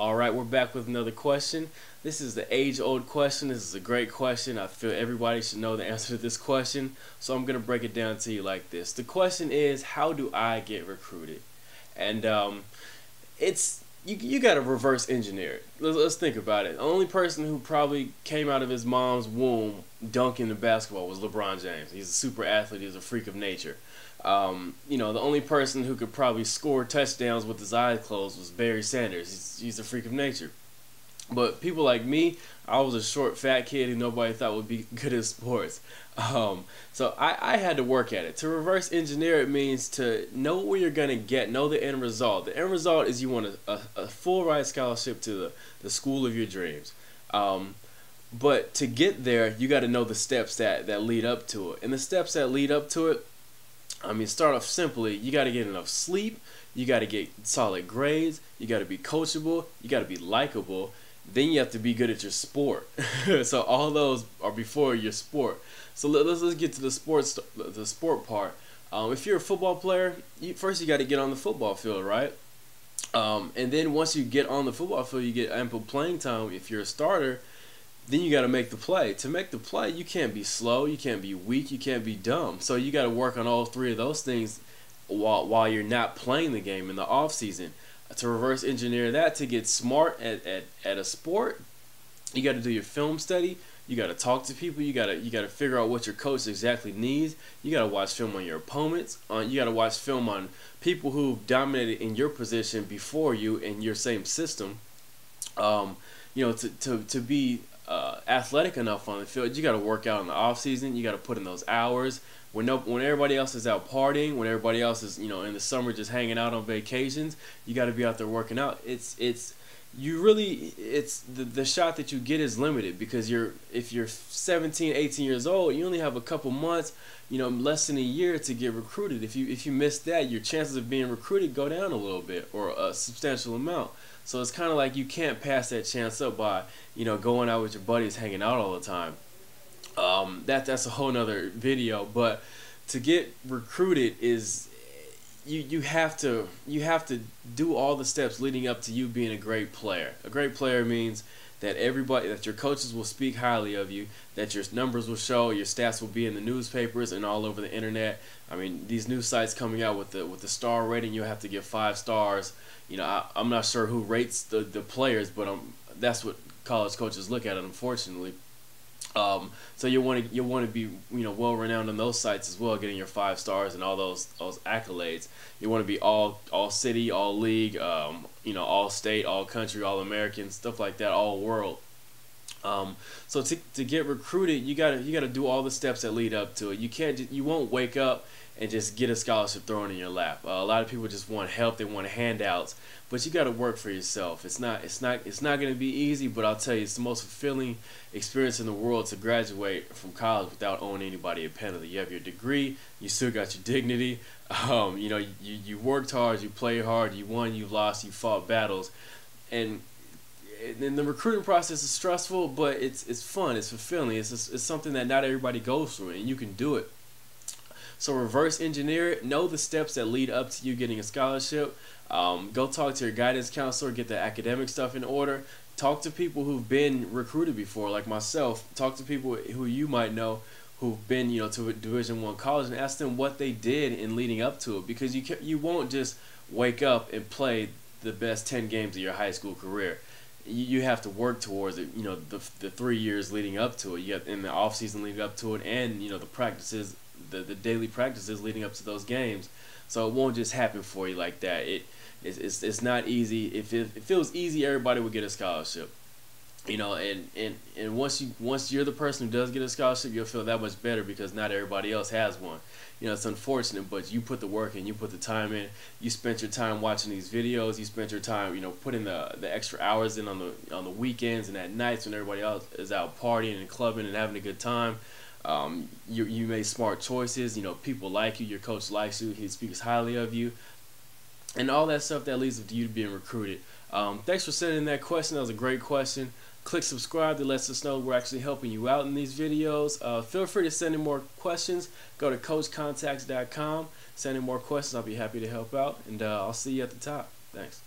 Alright, we're back with another question. This is the age-old question. This is a great question. I feel everybody should know the answer to this question. So I'm going to break it down to you like this. The question is, how do I get recruited? And it's you got to reverse engineer it. Let's think about it. The only person who probably came out of his mom's womb dunking the basketball was LeBron James. He's a super athlete. He's a freak of nature. The only person who could probably score touchdowns with his eyes closed was Barry Sanders. He's a freak of nature. But people like me, I was a short, fat kid who nobody thought would be good at sports. So I had to work at it. To reverse engineer it means to know where you're going to get, know the end result. The end result is you want a full ride scholarship to the school of your dreams. But to get there, you got to know the steps that lead up to it. And the steps that lead up to it, start off simply. You got to get enough sleep. You got to get solid grades. You got to be coachable. You got to be likable. Then you have to be good at your sport. So all those are before your sport. So let's get to the sport part. If you're a football player, first you got to get on the football field, right? And then once you get on the football field, you get ample playing time. If you're a starter, then you got to make the play. To make the play, you can't be slow, you can't be weak, you can't be dumb. So you got to work on all three of those things while you're not playing the game in the off season. To reverse engineer that, to get smart at a sport, you got to do your film study. You got to talk to people. You got to figure out what your coach exactly needs. You got to watch film on your opponents. You got to watch film on people who've dominated in your position before you in your same system. To be athletic enough on the field, you got to work out in the off season. You got to put in those hours. When everybody else is out partying, when everybody else is in the summer just hanging out on vacations, you got to be out there working out. The shot that you get is limited because if you're 17, 18 years old, you only have a couple months, less than a year to get recruited. If you miss that, your chances of being recruited go down a little bit or a substantial amount. So it's kind of like you can't pass that chance up by going out with your buddies, hanging out all the time. That's a whole nother video. But to get recruited is you have to do all the steps leading up to you being a great player. A great player means that your coaches will speak highly of you, that your numbers will show, your stats will be in the newspapers and all over the internet. These news sites coming out with the star rating, you'll have to get 5 stars. I'm not sure who rates the players, but that's what college coaches look at it, unfortunately. So you want to be well renowned on those sites as well, getting your 5 stars and all those accolades. You want to be all city, all league, all state, all country, all American, stuff like that, all world. So to get recruited, you gotta do all the steps that lead up to it. You won't wake up and just get a scholarship thrown in your lap. A lot of people just want help, they want handouts, but you got to work for yourself. It's not going to be easy, but I'll tell you, it's the most fulfilling experience in the world to graduate from college without owing anybody a penny. You have your degree, you still got your dignity. You worked hard, you played hard, you won, you lost, you fought battles, and the recruiting process is stressful, but it's fun, it's fulfilling. It's something that not everybody goes through, and you can do it. So reverse engineer it. Know the steps that lead up to you getting a scholarship. Go talk to your guidance counselor. Get the academic stuff in order. Talk to people who've been recruited before, like myself. Talk to people who you might know who've been to a Division I college and ask them what they did in leading up to it. Because you won't just wake up and play the best 10 games of your high school career. You have to work towards it. The 3 years leading up to it. You have in the off season leading up to it, and the practices. The daily practices leading up to those games, so it won't just happen for you like that. It's not easy. If it feels easy, everybody would get a scholarship, and once you're the person who does get a scholarship, you'll feel that much better because not everybody else has one. It's unfortunate, but you put the work in, you put the time in, you spent your time watching these videos, you spent your time putting the extra hours in on the weekends and at nights when everybody else is out partying and clubbing and having a good time. You made smart choices. People like you. Your coach likes you. He speaks highly of you, and all that stuff that leads to you being recruited. Thanks for sending that question. That was a great question. Click subscribe. That lets us know we're actually helping you out in these videos. Feel free to send in more questions. Go to CoachContacts.com. Send in more questions. I'll be happy to help out, and I'll see you at the top. Thanks.